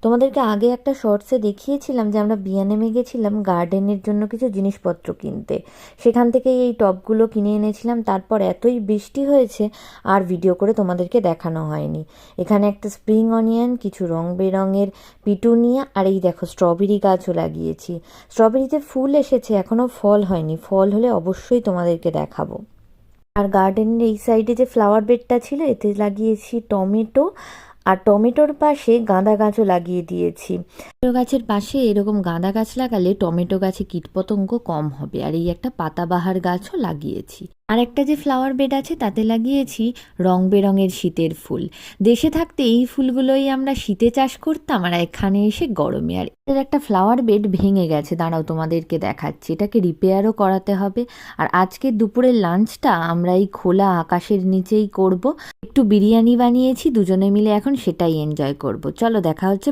তোমাদেরকে আগে একটা শর্টসে দেখিয়েছিলাম যে আমরা বিয়ানেমে গেছিলাম গার্ডেনের জন্য কিছু জিনিসপত্র কিনতে। সেখান থেকেই এই টবগুলো কিনে এনেছিলাম। তারপর এতই বৃষ্টি হয়েছে আর ভিডিও করে তোমাদেরকে দেখানো হয়নি। এখানে একটা স্প্রিং অনিয়ন, কিছু রং বেরঙের পিটুনিয়া, আর এই দেখো স্ট্রবেরি গাছও লাগিয়েছি। স্ট্রবেরিতে ফুল এসেছে, এখনও ফল হয়নি, ফল হলে অবশ্যই তোমাদেরকে দেখাবো। আর গার্ডেনের এই সাইডে যে ফ্লাওয়ার বেডটা ছিল এতে লাগিয়েছি টমেটো, আর টমেটোর পাশে গাঁদা গাছও লাগিয়ে দিয়েছি। টমেটো গাছের পাশে এরকম গাঁদা গাছ লাগালে টমেটো গাছে কীটপতঙ্গ কম হবে। আর এই একটা পাতাবাহার গাছও লাগিয়েছি। আর একটা যে ফ্লাওয়ার বেড আছে তাতে লাগিয়েছি রং বেরঙের শীতের ফুল। দেশে থাকতে এই ফুলগুলোই আমরা শীতে চাষ করতাম, আর এখানে এসে গরমে। আর এর একটা ফ্লাওয়ার বেড ভেঙে গেছে, দাঁড়াও তোমাদেরকে দেখাচ্ছি। এটাকে রিপেয়ারও করাতে হবে। আর আজকে দুপুরের লাঞ্চটা আমরা এই খোলা আকাশের নিচেই করব। একটু বিরিয়ানি বানিয়েছি দুজনে মিলে, এখন সেটাই এনজয় করব। চলো দেখা হচ্ছে।